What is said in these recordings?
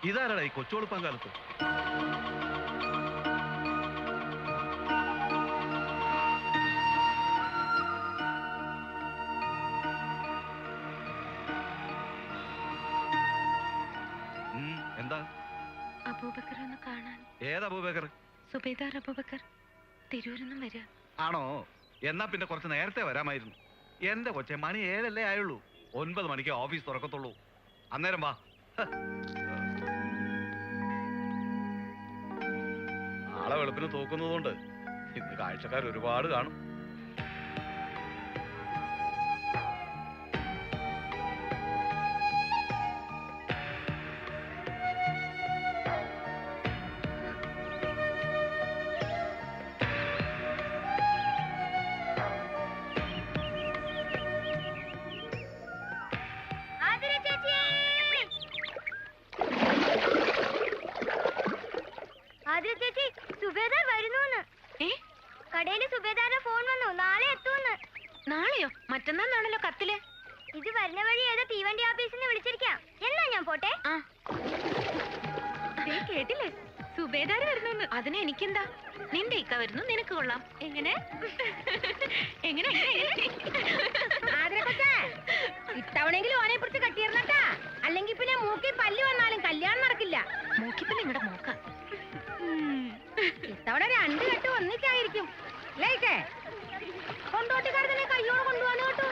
ഇതാരടാ ഈ കൊച്ചുകൊടുപ്പാൻ കാലത്ത്? എന്താ? അബൂബക്കർ ഒന്ന് കാണാൻ. ഏത് അബൂബക്കർ? സുബൈദാർ അബൂബക്കർ തിരൂരിന്നും വരിക. ആണോ? എന്നാ പിന്നെ കുറച്ച് നേരത്തെ വരാമായിരുന്നു. എന്റെ കൊച്ചെ, മണി 7 ആയുള്ളൂ. 9 മണിക്ക് ഓഫീസ് തുറക്കത്തുള്ളൂ. അന്നേരം വാ. നാളെ വെളുപ്പിന് തൂക്കുന്നതുകൊണ്ട് ഇന്ന് കാഴ്ചക്കാർ ഒരുപാട് കാണും. കടയില് സുബേദാരുടെ ഫോൺ വന്നു, നാളെ എത്തുമെന്ന്. നാളെയോ? മറ്റന്നാളാണല്ലോ കത്തില്. ഇത് വരുന്ന വഴി ഏതോ തീവണ്ടി ഓഫീസിൽ നിന്ന് വിളിച്ചിരിക്കാം. എന്നാ ഞാൻ പോട്ടെ? കേട്ടില്ലേ, സുബേദാർ വരുന്നു. അതിന് എനിക്കെന്താ? നിന്റെ ഇക്ക വരുന്നു, നിനക്ക് കൊള്ളാം. എങ്ങനെ എങ്ങനെ ഇത്തവണെങ്കിലും ഓനെ പിടിച്ച് കട്ടിയിരുന്നട്ടാ, അല്ലെങ്കിൽ പിന്നെ മൂക്കി പല്ല് വന്നാലും കല്യാണം നടക്കില്ല. മൂക്കിപ്പല്ല ഇവിടെ മൂക്ക. ഇത്തവണ 2 കെട്ട് ഒന്നിച്ചായിരിക്കും. കൊണ്ടോട്ടിക്കാരനെ കയ്യോടെ കൊണ്ടുപോകാൻ കേട്ടോ.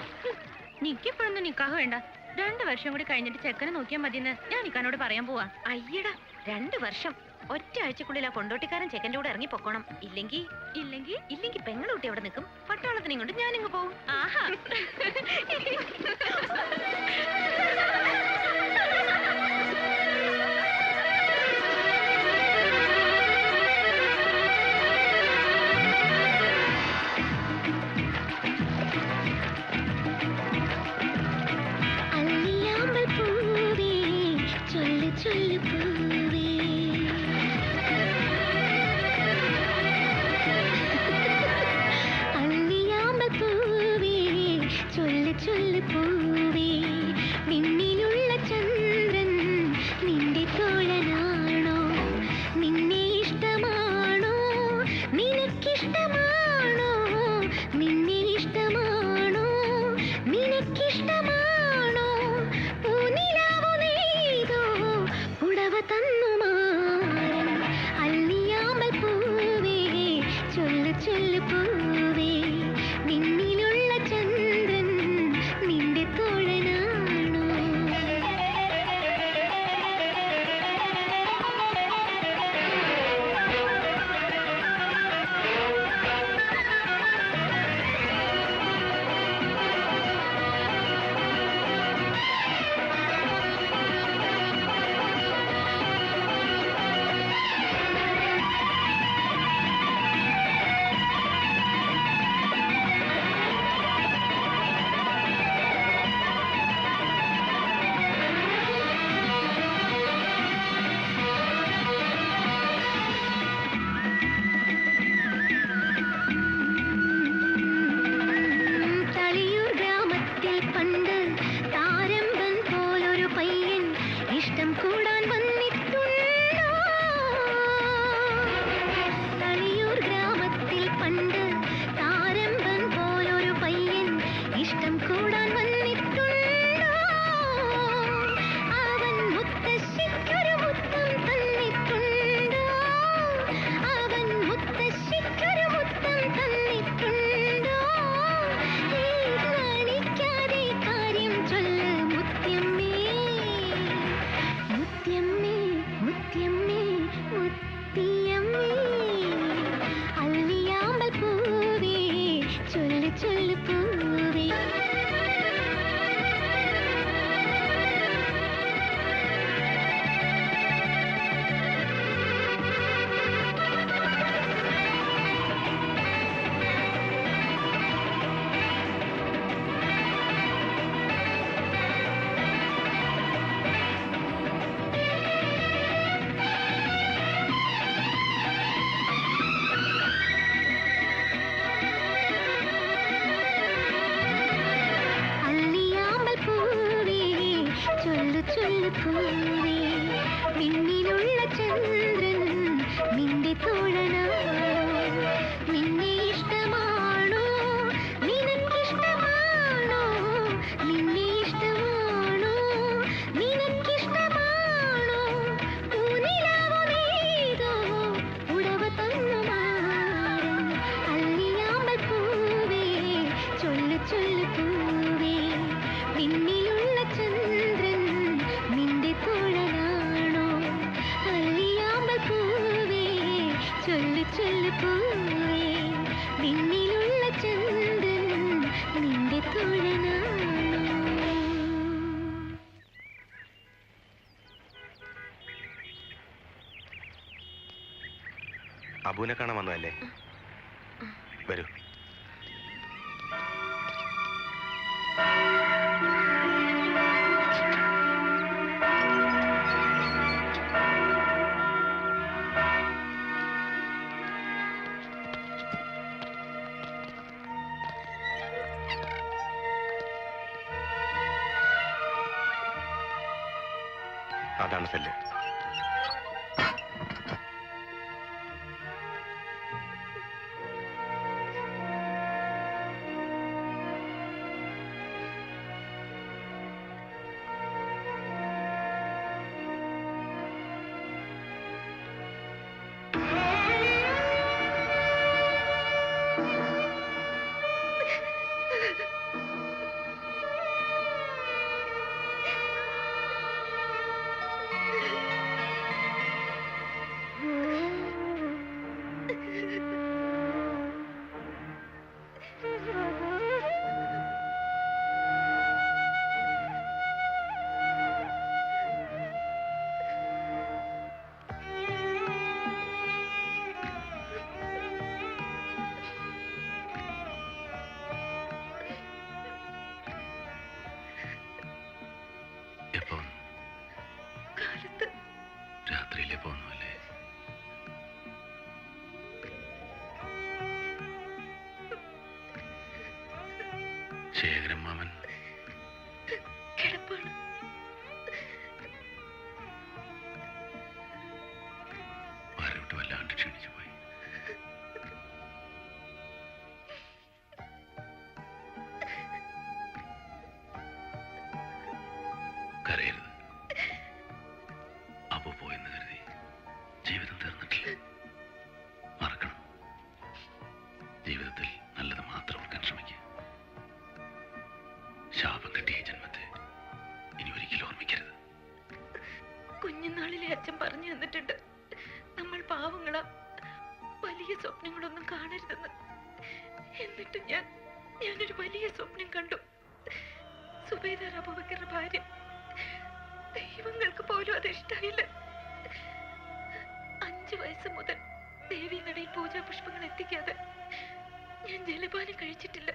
നിക്കിപ്പോഴൊന്നും നിക്കാഹ് വേണ്ട. 2 വർഷം കൂടി കഴിഞ്ഞിട്ട് ചെക്കനെ നോക്കിയാൽ മതിയെന്ന് ഞാൻ നിക്കാനോട് പറയാൻ പോവാ. അയ്യടാ, 2 വർഷം. ഒറ്റ ആഴ്ചക്കുള്ളിൽ ആ കൊണ്ടോട്ടിക്കാരൻ ചെക്കൻ്റെ കൂടെ ഇറങ്ങി പൊക്കോണം. ഇല്ലെങ്കിൽ പെങ്ങളൂട്ടി അവിടെ നിൽക്കും. പട്ടാളത്തിനെ കൊണ്ട് ഞാനിങ്ങ് പോവും. ആഹാ. ചൊല്ല് പൂവേ, വിണ്ണിലുള്ള ചൊല്ലു പൂവേ നിന്നിലുള്ള ചന്ദ്രൻ നിന്റെ തോഴനാണോ. അബുവിനെ കാണാൻ വന്നതല്ലേ? വരൂ. അതാണ് സെല്ല്. രാത്രിയിലെ പോന്നല്ലേ? ശേഖരൻ മാമൻ കിടപ്പാണ്. ഭാര്യവിട്ട് വല്ലാണ്ട് ക്ഷണിച്ചു പോയി. കരയരുത്. അപ്പോ പോയെന്ന് കരുതി ജീവിതം തീർന്നിട്ടില്ല. മറക്കണം. ജീവിതത്തിൽ നല്ലത് മാത്രം ഓർക്കാൻ ശ്രമിക്കുക. ശാപം കിട്ടിയ ജന്മത്തെ ഇനി ഒരിക്കലും ഓർമ്മിക്കരുത്. കുഞ്ഞുനാളിലെ അച്ഛൻ പറഞ്ഞു തന്നിട്ടുണ്ട്, നമ്മൾ പാവങ്ങളാ, വലിയ സ്വപ്നങ്ങളൊന്നും കാണരുതെന്ന്. എന്നിട്ട് ഞാനൊരു വലിയ സ്വപ്നം കണ്ടു. സുബൈദാർ അബൂബക്കറിന്റെ ഭാര്യ. ദൈവങ്ങൾക്ക് പോലും അത് ഇഷ്ടായില്ല. 5 വയസ്സ് മുതൽ ദേവി നടയിൽ പൂജാ പുഷ്പങ്ങൾ എത്തിക്കാതെ ഞാൻ ജലപാനം കഴിച്ചിട്ടില്ല.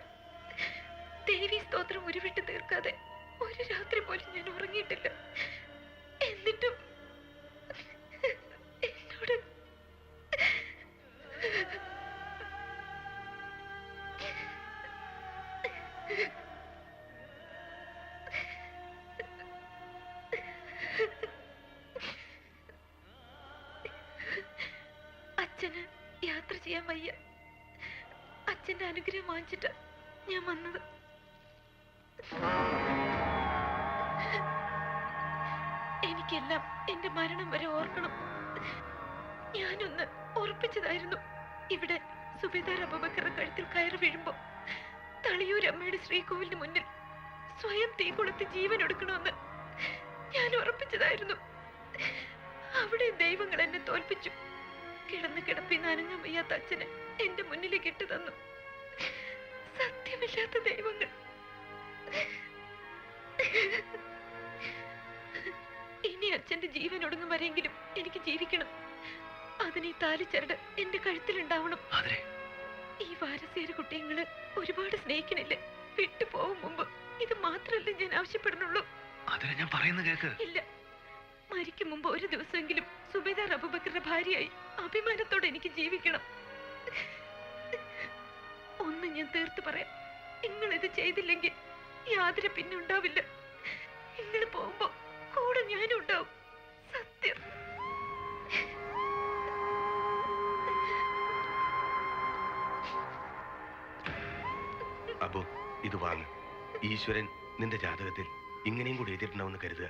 ദേവി സ്തോത്രം ഉരുവിട്ട് തീർക്കാതെ ഒരു രാത്രി പോലും ഞാൻ ഉറങ്ങിയിട്ടില്ല. എന്നിട്ടും എന്നോട് അച്ഛന് യാത്ര ചെയ്യാൻ വയ്യ. അച്ഛന്റെ അനുഗ്രഹം വാങ്ങിച്ചിട്ട് ഞാൻ വന്നത്. എനിക്കെല്ലാം എന്റെ മരണം വരെ ഓർക്കണം. ഞാനൊന്ന് ഉറപ്പിച്ചതായിരുന്നു, ഇവിടെ സുബൈദാർ അബൂബക്കറിന്റെ കഴുത്തിൽ കയറി വീഴുമ്പോ തളിയൂർ അമ്മയുടെ ശ്രീകോവിലിന് മുന്നിൽ സ്വയം തീ കൊളുത്തി ജീവൻ എടുക്കണമെന്ന് ഞാൻ ഉറപ്പിച്ചതായിരുന്നു. അവിടെ ദൈവങ്ങൾ എന്നെ തോൽപ്പിച്ചു. കിടന്ന് കിടപ്പിന്ന് അനങ്ങാൻ വയ്യാത്ത അച്ഛനെ എന്റെ മുന്നിലേക്ക് ഇട്ടു തന്നു. സത്യമില്ലാത്ത ദൈവങ്ങൾ. ഇനി അച്ഛന്റെ ജീവൻ ഒടുങ്ങും വരെയെങ്കിലും എനിക്ക് ജീവിക്കണം. അതിന് ഈ താലിച്ചരട് എന്റെ കഴുത്തിലുണ്ടാവണം. ഈ വാരസേര കുട്ടികള് ഒരുപാട് സ്നേഹിക്കണില്ലേ? വിട്ടു പോകും മുമ്പ് ഇത് മാത്രമല്ലേ ഞാൻ ആവശ്യപ്പെടുന്നുള്ളൂ. ഞാൻ പറയുന്നത് കേക്ക്. ഇല്ല, മരിക്കും മുമ്പ് ഒരു ദിവസമെങ്കിലും സുബൈദാർ അബൂബക്കറിന്റെ ഭാര്യയായി അഭിമാനത്തോടെ എനിക്ക് ജീവിക്കണം. ഒന്ന് ഞാൻ തീർത്ത് പറയാം, നിങ്ങൾ ഇത് ചെയ്തില്ലെങ്കിൽ യാതൊരു പിന്നെ ഉണ്ടാവില്ല. നിങ്ങൾ പോകുമ്പോ കൂടെ ഞാനും ഉണ്ടാവും. സത്യം. അബു, ഇത് വാങ്ങ്. ഈശ്വരൻ നിന്റെ ജാതകത്തിൽ ഇങ്ങനെയും കൂടി എഴുതിയിട്ടുണ്ടാവുമെന്ന് കരുതുക.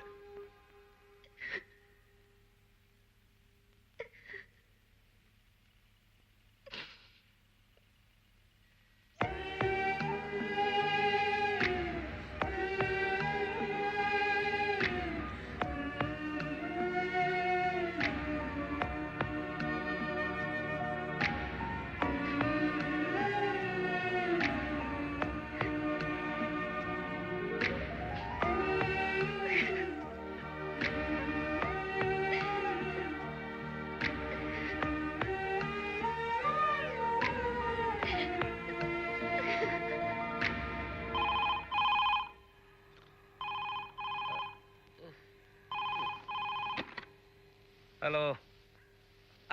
ഹലോ,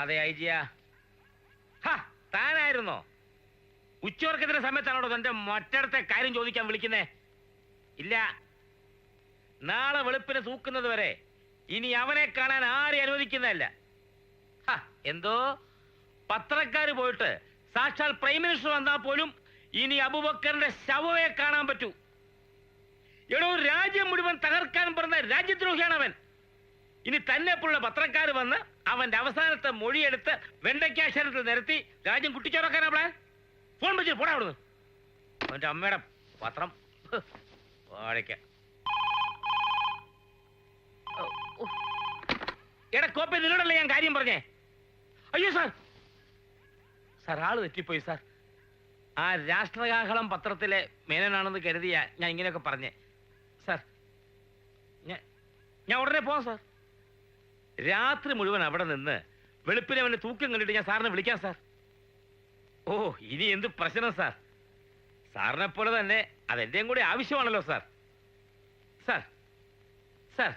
അതെ ഐ ജിയാ. താനായിരുന്നോ? ഉച്ചവർക്കത്തിന്റെ സമയത്താണോ തന്റെ മറ്റടുത്തെ കാര്യം ചോദിക്കാൻ വിളിക്കുന്നേ? ഇല്ല, നാളെ വെളുപ്പിനെ തൂക്കുന്നത് വരെ ഇനി അവനെ കാണാൻ ആരെയും അനുവദിക്കുന്നതല്ല. എന്തോ പത്രക്കാര് പോയിട്ട് സാക്ഷാൽ പ്രൈം മിനിസ്റ്റർ വന്നാൽ പോലും ഇനി അബൂബക്കറിന്റെ ശവയെ കാണാൻ പറ്റൂ. എടോ, രാജ്യം മുഴുവൻ തകർക്കാൻ പറഞ്ഞ രാജ്യദ്രോഹിയാണ് അവൻ. ഇനി തന്നെ പോലുള്ള പത്രക്കാർ വന്ന് അവന്റെ അവസാനത്തെ മൊഴിയെടുത്ത് വെണ്ടയ്ക്കാശരത്തിൽ നിരത്തി രാജ്യം കുട്ടിച്ചോറക്കാനാ പ്ലാൻ. ഫോൺ വെച്ച് പോടാ അവിടുന്ന്. അവന്റെ അമ്മയുടെ പത്രം വാഴയ്ക്ക. എടാ കോപ്പി, നിന്നോടല്ലേ ഞാൻ കാര്യം പറഞ്ഞേ? അയ്യോ സാർ, സാർ ആള് തെറ്റിപ്പോയി സാർ. ആ രാഷ്ട്രകാഹളം പത്രത്തിലെ മേനനാണെന്ന് കരുതിയ ഞാൻ ഇങ്ങനെയൊക്കെ പറഞ്ഞേ സാർ. ഞാൻ ഉടനെ പോവാം സാർ. രാത്രി മുഴുവൻ അവിടെ നിന്ന് വെളുപ്പിനെ അവനെ തൂക്കം കണ്ടിട്ട് ഞാൻ സാറിനെ വിളിക്കാം സാർ. ഓ, ഇനി എന്ത് പ്രശ്നം സാർ? സാറിനെ പോലെ തന്നെ അതെന്റെയും കൂടി ആവശ്യമാണല്ലോ സാർ. സാർ സാർ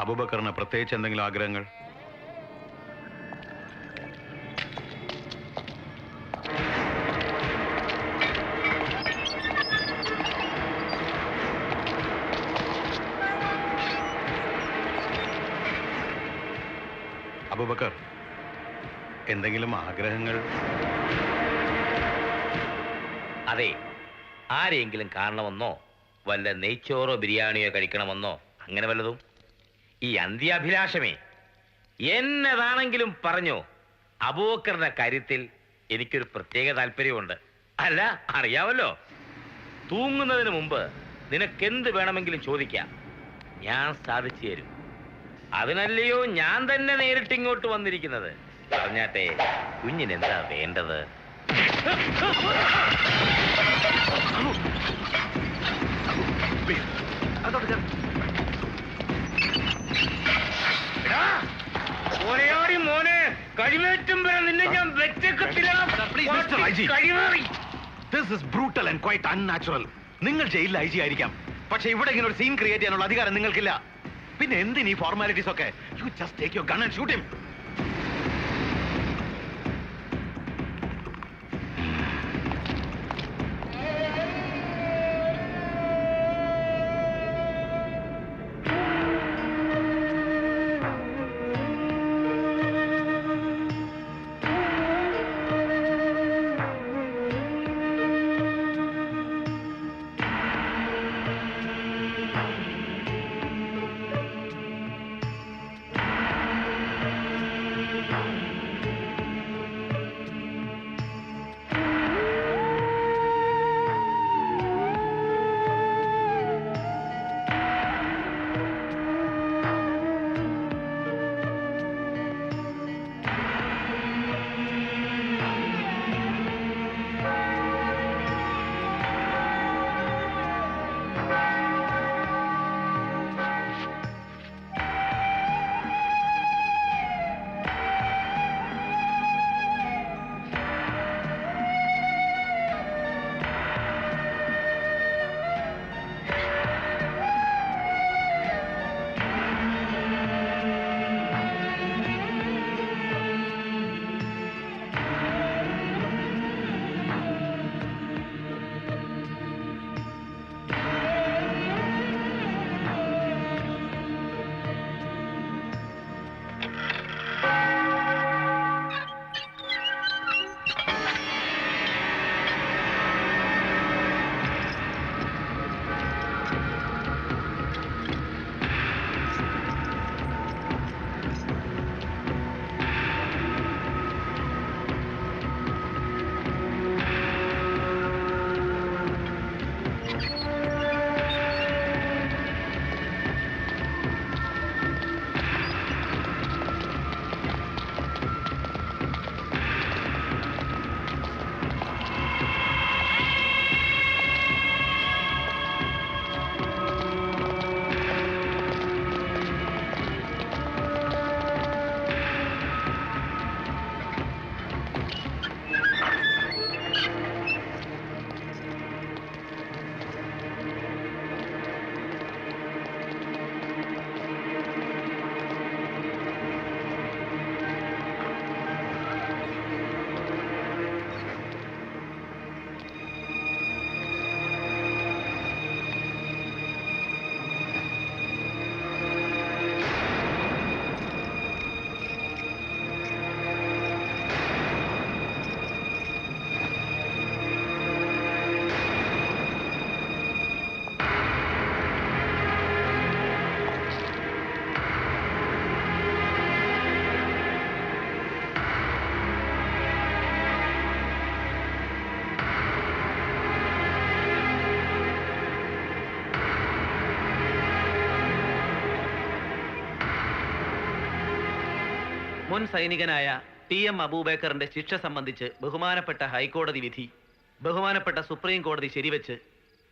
അബൂബക്കറിന് പ്രത്യേകിച്ച് എന്തെങ്കിലും ആഗ്രഹങ്ങൾ? അബൂബക്കർ, എന്തെങ്കിലും ആഗ്രഹങ്ങൾ? അതെ, ആരെയെങ്കിലും കാണണമെന്നോ വല്ല നെയ്ച്ചോറോ ബിരിയാണിയോ കഴിക്കണമെന്നോ അങ്ങനെ വല്ലതും. ഈ അന്ത്യാഭിലാഷമേ എന്നതാണെങ്കിലും പറഞ്ഞോ. അബൂബക്കറിന്റെ കാര്യത്തിൽ എനിക്കൊരു പ്രത്യേക താല്പര്യമുണ്ട്. അല്ല, അറിയാമല്ലോ, തൂങ്ങുന്നതിന് മുമ്പ് നിനക്കെന്ത് വേണമെങ്കിലും ചോദിക്കാം, ഞാൻ സാധിച്ചു തരും. അതിനല്ലയോ ഞാൻ തന്നെ നേരിട്ട് ഇങ്ങോട്ട് വന്നിരിക്കുന്നത്. പറഞ്ഞാട്ടെ, കുഞ്ഞിനെന്താ വേണ്ടത്? മോനെ, കഴിവേറ്റും വരെ നിന്നെ ഞാൻ നിങ്ങൾ ജയിലിൽ ഐ ജി ആയിരിക്കാം, പക്ഷെ ഇവിടെ ഇങ്ങനെ ഒരു സീൻ ക്രിയേറ്റ് ചെയ്യാനുള്ള അധികാരം നിങ്ങൾക്കില്ല. പിന്നെ എന്തിനീ ഫോർമാലിറ്റീസ് ഒക്കെ? You just take your gun and shoot him. മുൻ സൈനികനായ TM അബൂബക്കറിന്റെ ശിക്ഷ സംബന്ധിച്ച് ബഹുമാനപ്പെട്ട ഹൈക്കോടതി വിധി ബഹുമാനപ്പെട്ട സുപ്രീം കോടതി ശരിവെച്ച്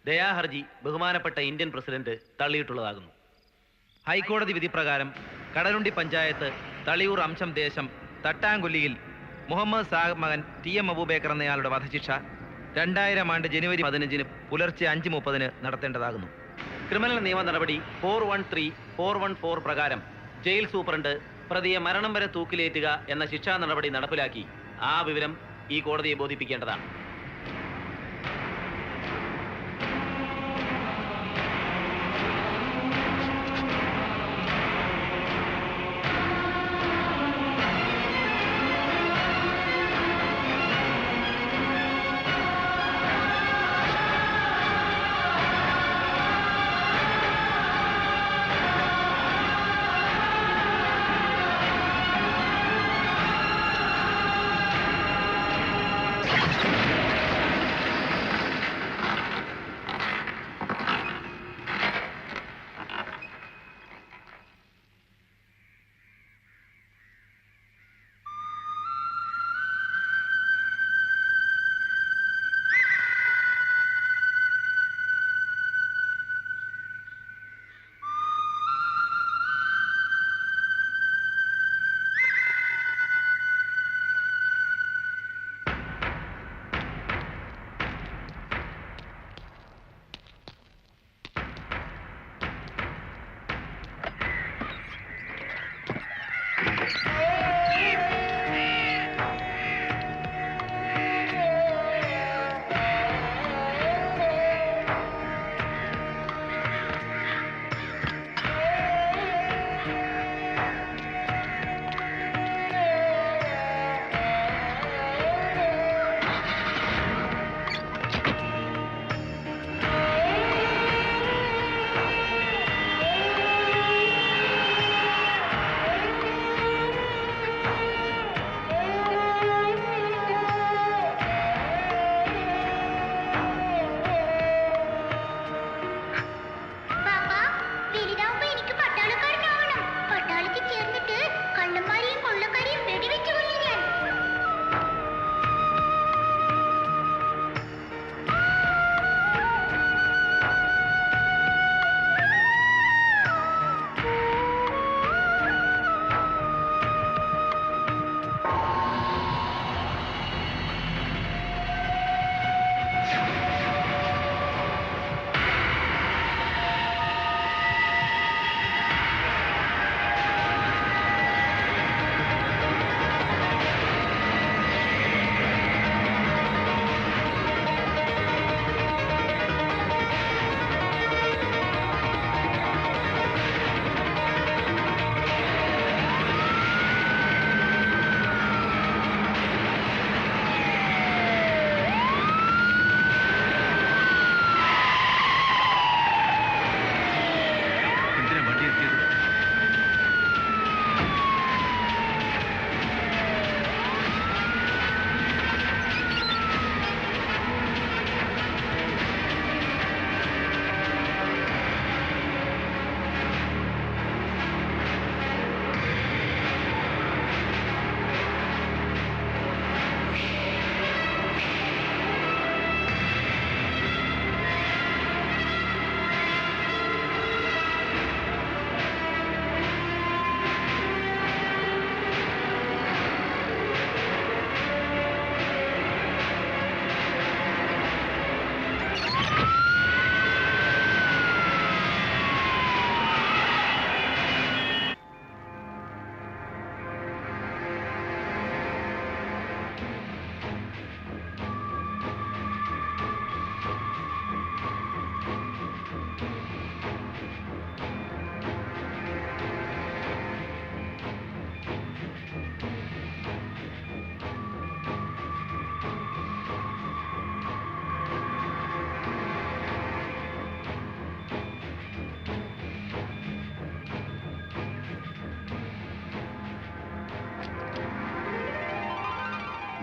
ദയാഹർജി ബഹുമാനപ്പെട്ട ഇന്ത്യൻ പ്രസിഡന്റ് തള്ളിയിട്ടുള്ളതാകുന്നു. ഹൈക്കോടതി വിധി പ്രകാരം കടലുണ്ടി പഞ്ചായത്ത് തളിയൂർ അംശം ദേശം തട്ടാങ്കൊല്ലിയിൽ മുഹമ്മദ് സാഹിബ് മകൻ TM അബൂബക്കർ എന്നയാളുടെ വധശിക്ഷ 2000 ആണ്ട് ജനുവരി 15 പുലർച്ചെ 5:30 നടത്തേണ്ടതാകുന്നു. ക്രിമിനൽ നിയമ നടപടി 413-414 പ്രകാരം ജയിൽ സൂപ്രണ്ട് പ്രതിയെ മരണം വരെ തൂക്കിലേറ്റുക എന്ന ശിക്ഷാ നടപടി നടപ്പിലാക്കി ആ വിവരം ഈ കോടതിയെ ബോധിപ്പിക്കേണ്ടതാണ്.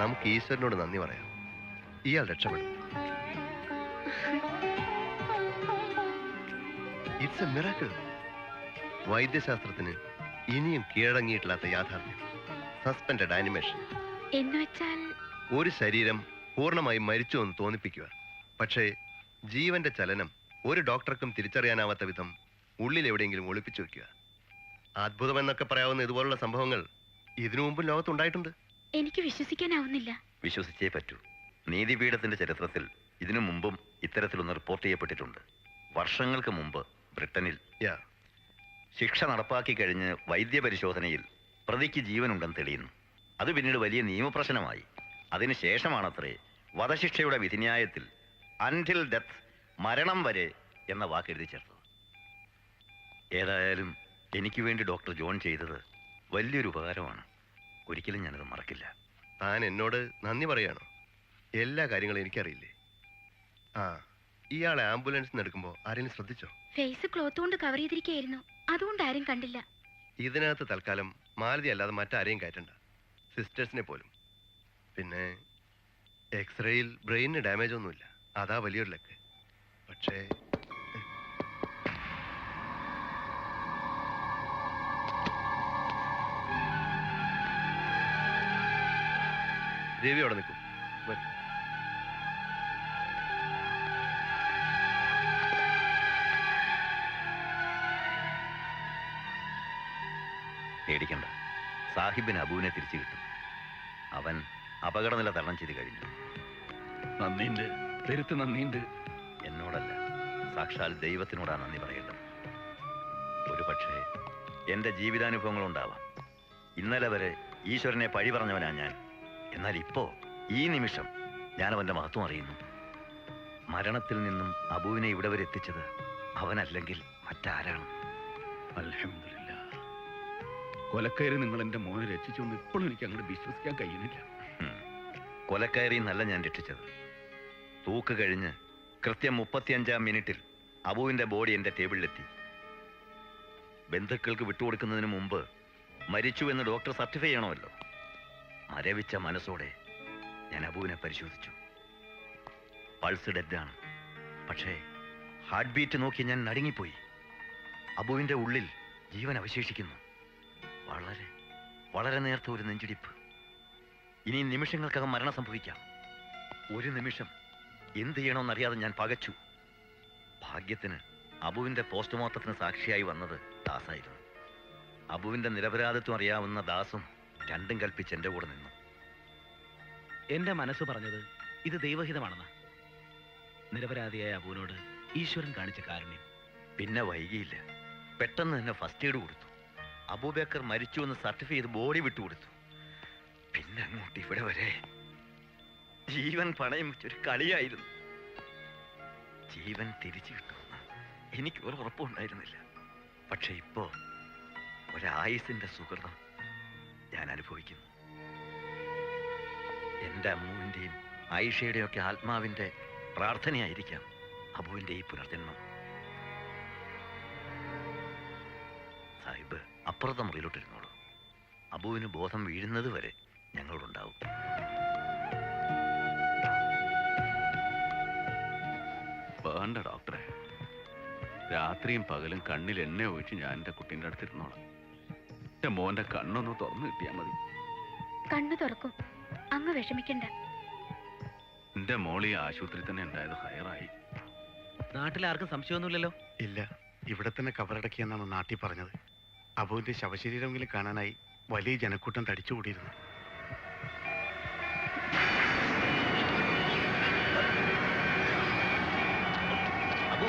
നമുക്ക് ഈശ്വരനോട് നന്ദി പറയാം. ഇയാൾ രക്ഷപ്പെടും. It's A miracle. വൈദ്യശാസ്ത്രത്തിന് ഇനിയും കീഴടങ്ങിയിട്ടില്ലാത്ത യാഥാർത്ഥ്യം. Suspended animation. എന്ന് വെച്ചാൽ ഒരു ശരീരം പൂർണ്ണമായും മരിച്ചു എന്ന് തോന്നിപ്പിക്കുക. പക്ഷേ ജീവന്റെ ചലനം ഒരു ഡോക്ടർക്കും തിരിച്ചറിയാനാവാത്ത വിധം ഉള്ളിൽ എവിടെയെങ്കിലും ഒളിപ്പിച്ചു വെക്കുക. അത്ഭുതമെന്നൊക്കെ പറയാവുന്ന ഇതുപോലുള്ള സംഭവങ്ങൾ ഇതിനു മുമ്പ് ലോകത്തുണ്ടായിട്ടുണ്ട്. എനിക്ക് വിശ്വസിക്കാനാവുന്നില്ല. വിശ്വസിച്ചേ പറ്റൂ. നീതിപീഠത്തിന്റെ ചരിത്രത്തിൽ ഇതിനു മുമ്പും ഇത്തരത്തിലൊന്ന് റിപ്പോർട്ട് ചെയ്യപ്പെട്ടിട്ടുണ്ട്. വർഷങ്ങൾക്ക് മുമ്പ് ബ്രിട്ടനിൽ യാ, ശിക്ഷ നടപ്പാക്കി കഴിഞ്ഞ് വൈദ്യപരിശോധനയിൽ പ്രതിക്ക് ജീവനുണ്ടെന്ന് തെളിയുന്നു. അത് പിന്നീട് വലിയ നിയമപ്രശ്നമായി. അതിനുശേഷമാണത്രേ വധശിക്ഷയുടെ വിധിന്യായത്തിൽ അൻറ്റിൽ ഡെത്ത്, മരണം വരെ എന്ന വാക്ക് എഴുതി ചേർത്തത്. ഏതായാലും എനിക്ക് വേണ്ടി ഡോക്ടർ ജോൺ ചെയ്തത് വലിയൊരു ഉപകാരമാണ്. ഒരിക്കലും ഞാനത് മറക്കില്ല. താൻ എന്നോട് നന്ദി പറയാണോ? എല്ലാ കാര്യങ്ങളും എനിക്കറിയില്ലേ? ആ, ഇയാളെ ആംബുലൻസിൽ നിന്ന് എടുക്കുമ്പോൾ ആരെങ്കിലും ശ്രദ്ധിച്ചോ? ഫേസ് ക്ലോത്ത് കൊണ്ട് കവർ ചെയ്തിരിക്കുകയായിരുന്നു, അതുകൊണ്ട് ആരും കണ്ടില്ല. ഇതിനകത്ത് തൽക്കാലം മാലതി അല്ലാതെ മറ്റാരെയും കയറ്റണ്ട, സിസ്റ്റേഴ്സിനെ പോലും. പിന്നെ എക്സ്റേയിൽ ബ്രെയിനിന് ഡാമേജ് ഒന്നുമില്ല, അതാ വലിയൊരു ലക്ക്. പക്ഷേ രവി അവിടെ നിൽക്കും. വരും. പേടിക്കണ്ട, സാഹിബിന് അബുവിനെ തിരിച്ചു കിട്ടും. അവൻ അപകടനില തരണം ചെയ്ത് കഴിഞ്ഞു. നന്ദിയുണ്ട്, പെരുത്ത് നന്ദിയുണ്ട്. എന്നോടല്ല, സാക്ഷാൽ ദൈവത്തിനോടാണ് നന്ദി പറയേണ്ടത്. ഒരു പക്ഷേ എൻ്റെ ജീവിതാനുഭവങ്ങളുണ്ടാവാം. ഇന്നലെ വരെ ഈശ്വരനെ പഴി പറഞ്ഞവനാ ഞാൻ. എന്നാൽ ഇപ്പോ ഈ നിമിഷം ഞാൻ അവൻ്റെ മഹത്വം അറിയുന്നു. മരണത്തിൽ നിന്നും അബുവിനെ ഇവിടെ വരെ എത്തിച്ചത് അവനല്ലെങ്കിൽ മറ്റാരാണ്? അൽഹംദുലില്ലാ. കൊലക്കയറി നിങ്ങൾ എന്റെ മോനെ രക്ഷിച്ചൊന്നും ഇപ്പോഴും എനിക്ക് അങ്ങോട്ട് വിശ്വസിക്കാൻ കഴിയുന്നില്ല. കൊലക്കയറി എന്നല്ല ഞാൻ രക്ഷിച്ചത്. തൂക്ക് കഴിഞ്ഞ് കൃത്യം 35-ാം മിനിറ്റിൽ അബുവിൻ്റെ ബോഡി എൻ്റെ ടേബിളിലെത്തി. ബന്ധുക്കൾക്ക് വിട്ടുകൊടുക്കുന്നതിന് മുമ്പ് മരിച്ചുവെന്ന് ഡോക്ടർ സർട്ടിഫൈ ചെയ്യണമല്ലോ. മരവിച്ച മനസ്സോടെ ഞാൻ അബുവിനെ പരിശോധിച്ചു. പൾസ് ഡെഡാണ്. പക്ഷേ ഹാർട്ട് ബീറ്റ് നോക്കി ഞാൻ നടുങ്ങിപ്പോയി. അബുവിൻ്റെ ഉള്ളിൽ ജീവൻ അവശേഷിക്കുന്നു. വളരെ വളരെ നേർത്ത ഒരു നെഞ്ചിടിപ്പ്. ഇനി നിമിഷങ്ങൾക്കകം മരണം സംഭവിക്കാം. ഒരു നിമിഷം എന്ത് ചെയ്യണമെന്നറിയാതെ ഞാൻ പകച്ചു. ഭാഗ്യത്തിന് അബുവിൻ്റെ പോസ്റ്റ്മോർട്ടത്തിന് സാക്ഷിയായി വന്നത് ദാസായിരുന്നു. അബുവിൻ്റെ നിരപരാധിത്വം അറിയാവുന്ന ദാസും രണ്ടും കൽപ്പിച്ച് എൻ്റെ കൂടെ നിന്നു. എന്റെ മനസ്സ് പറഞ്ഞത് ഇത് ദൈവഹിതമാണെന്ന്. നിരപരാധിയായ അബുവിനോട് ഈശ്വരൻ കാണിച്ച കാരുണ്യം. പിന്നെ വൈകിയില്ല. പെട്ടെന്ന് തന്നെ ഫസ്റ്റ് എയ്ഡ് കൊടുത്തു. അബൂബക്കർ മരിച്ചു എന്ന് സർട്ടിഫൈ ചെയ്ത് ബോഡി വിട്ടുകൊടുത്തു. പിന്നെ അങ്ങോട്ട് ഇവിടെ വരെ ജീവൻ പണയം വെച്ചൊരു കളിയായിരുന്നു. ജീവൻ തിരിച്ചു കിട്ടുമെന്ന് എനിക്ക് ഒരു ഉറപ്പുണ്ടായിരുന്നില്ല. പക്ഷെ ഇപ്പോ ഒരായുസിന്റെ സുഹൃതം ഞാൻ അനുഭവിക്കുന്നു. എൻ്റെ അമ്മുവിൻ്റെയും ആയിഷയുടെയും ഒക്കെ ആത്മാവിൻ്റെ പ്രാർത്ഥനയായിരിക്കാം അബുവിൻ്റെ ഈ പുനർജന്മം. സാഹിബ് അപ്പുറത്തെ മുറിയിലോട്ടിരുന്നോളൂ. അബുവിന് ബോധം വീഴുന്നത് വരെ ഞങ്ങളോടുണ്ടാവും. വേണ്ട ഡോക്ടറെ, രാത്രിയും പകലും കണ്ണിൽ എണ്ണ ഒഴിച്ച് ഞാൻ എൻ്റെ കുട്ടീൻ്റെ അടുത്തിരുന്നോളാം. എൻ്റെ മോൻ്റെ കണ്ണൊന്ന് തുറന്നു കിട്ടിയാൽ മതി. കണ്ണു തുറക്കും, അങ്ങ് വിഷമിക്കണ്ട. എൻ്റെ മോൾ ഈ ആശുപത്രി തന്നെ ഉണ്ടായത് ഹയറായി. നാട്ടിൽ ആർക്കും സംശയമൊന്നുമില്ലല്ലോ? ഇല്ല, ഇവിടെ തന്നെ കബറടക്കിയെന്നാണ് നാട്ടിൽ പറഞ്ഞത്. അബുവിന്റെ ശവശരീരമെങ്കിലും കാണാനായി വലിയ ജനക്കൂട്ടം തടിച്ചുകൂടിയിരുന്നു. Abu,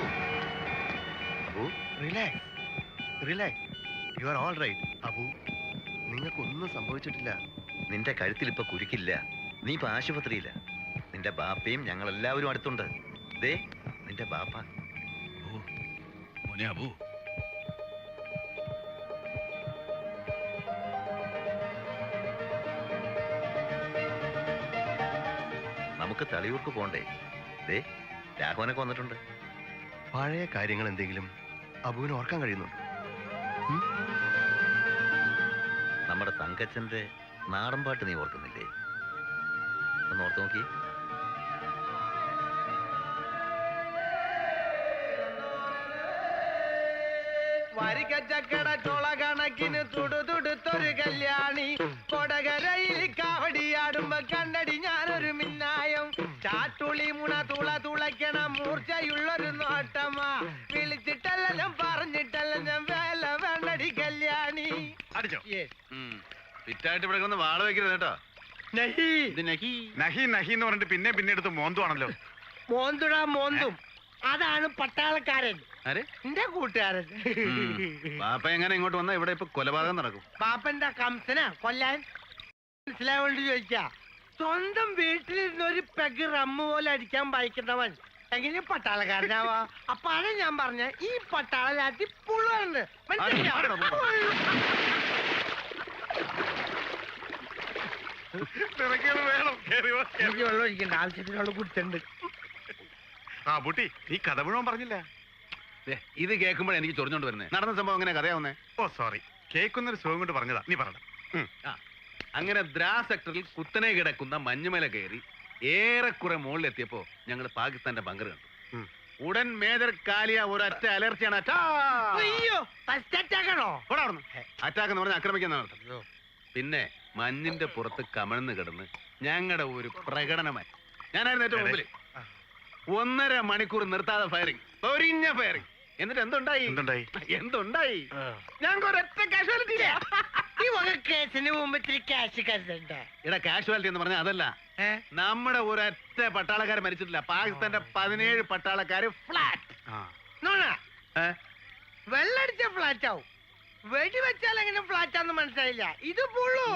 Abu, relax, relax. You are all right. Abu, നിങ്ങൾക്കൊന്നും സംഭവിച്ചിട്ടില്ല. നിന്റെ കഴുത്തിൽ ഇപ്പൊ കുരുക്കില്ല. നീ ഇപ്പൊ ആശുപത്രിയില്ല. നിന്റെ ബാപ്പയും ഞങ്ങളെല്ലാവരും അടുത്തുണ്ട്. ദേ നിന്റെ ബാപ്പ. മോനെ അബു, നമുക്ക് തളിയൂർക്ക് പോണ്ടേ? ദേ രാഘവനൊക്കെ വന്നിട്ടുണ്ട്. പഴയ കാര്യങ്ങൾ എന്തെങ്കിലും അബുവിന് ഓർക്കാൻ കഴിയുന്നുണ്ടോ? നമ്മുടെ തങ്കച്ചന്റെ നാടൻ പാട്ട് നീ ഓർക്കുന്നില്ലേ? ഒന്ന് ഓർത്ത് നോക്കി. വരിക്കച്ചക്കട ചോള കണക്കിന് തുടുതുടുത്തൊരു കല്യാണി കൊടകരയിൽ കാവടിയാടുമ്പോ കണ്ടടി ഞാനൊരു മിന്നായം ചാട്ടുളി മുണ തുളയ്ക്കണ മൂർച്ചയുള്ളൊരു നോട്ടമ്മ വിളിച്ചിട്ടല്ല ഞാൻ പറഞ്ഞിട്ടല്ല ഞാൻ വേല വേണ്ടടി കല്യാണി. അടിച്ചോ Yes. ഫിറ്റായിട്ട് ഇവിടെ ഒന്ന് വാള വെക്കരുത് കേട്ടോ. നഹി നഹി നഹി എന്ന് പറഞ്ഞിട്ട് പിന്നെ എടുത്ത് മോന്തുവാണല്ലോ. മോന്തുടാ മോന്തും, അതാണ് പട്ടാളക്കാരൻ, ആരെ? എന്റെ കൂട്ടുകാരൻ. പാപ്പ എങ്ങനെ ഇങ്ങോട്ട് വന്നാ ഇവിടെ ഇപ്പൊ കൊലപാതകം നടക്കും. പാപ്പന്റെ കംസന കൊല്ലാൻ മനസ്സിലായോണ്ട് ചോദിക്കാ. സ്വന്തം വീട്ടിലിരുന്ന് ഒരു പെഗ് റമ്മ് പോലെ അടിക്കാൻ വായിക്കുന്നവൻ എങ്ങനെ പട്ടാളക്കാരനാവാ? അപ്പൊ അതാ ഞാൻ പറഞ്ഞ ഈ പട്ടാളാറ്റി പുള്ളുണ്ട്. വേണം കേറി വാ, കേറി എനിക്ക് വെള്ളം ഒഴിക്കണ്ട, ആവശ്യത്തിനുള്ള കുടിച്ചുണ്ട്. ആ ബുട്ടി, നീ കഥ മുഴുവൻ പറഞ്ഞില്ല. ദേ, ഇത് കേൾക്കുമ്പോഴേ എനിക്ക് ചൊറിഞ്ഞോണ്ട് വരുന്നേ. നടന്ന സംഭവം അങ്ങനെ കഥയാവുന്നേ. ഓ സോറി, കേൾക്കുന്നൊരു സുഖം കൊണ്ട് പറഞ്ഞതാ, നീ പറഞ്ഞ. അങ്ങനെ ദ്രാ സെക്ടറിൽ കുത്തനെ കിടക്കുന്ന മഞ്ഞുമല കയറി ഏറെക്കുറെ മുകളിലെത്തിയപ്പോ ഞങ്ങൾ പാകിസ്ഥാന്റെ ബങ്കർ കണ്ടു. ഉടൻ മേജർ കാലിയ ഒരൊറ്റ അലർച്ചയാണ്. അയ്യോ, ഫസ്റ്റ് അറ്റാക്കാണോ? അറ്റാക്ക് എന്ന് പറഞ്ഞാൽ ആക്രമിക്കുന്ന നടത്തും. പിന്നെ മഞ്ഞിന്റെ പുറത്ത് കമഴ്ന്ന് കിടന്ന് ഞങ്ങളുടെ ഒരു പ്രകടനമായി. ഞാനായിരുന്നു ഏറ്റവും മുമ്പിൽ. 1.5 മണിക്കൂർ നിർത്താതെ ഫയറിംഗ്, പൊരിഞ്ഞ ഫയറിംഗ്. എന്നിട്ട് എന്തുണ്ടായി? ഞങ്ങൾക്ക് ഒരൊറ്റ കാഷ്വാലിറ്റി. ഈ വക കേസിന് മുമ്പ് ഇത്തിരി ക്യാഷ് കരുതണ്ട. ഇവിടെ കാഷ്വാലിറ്റി എന്ന് പറഞ്ഞാൽ അതല്ല, നമ്മുടെ ഒരൊറ്റ പട്ടാളക്കാർ മരിച്ചിട്ടില്ല. പാകിസ്ഥാന്റെ 17 പട്ടാളക്കാര് ഫ്ലാറ്റ്. വെള്ളടിച്ച ഫ്ലാറ്റ് ആവും, വെടിവെച്ചാൽ എങ്ങനെ ഫ്ലാറ്റ് ആണെന്ന് മനസ്സിലായില്ല. ഇത് പുള്ളു.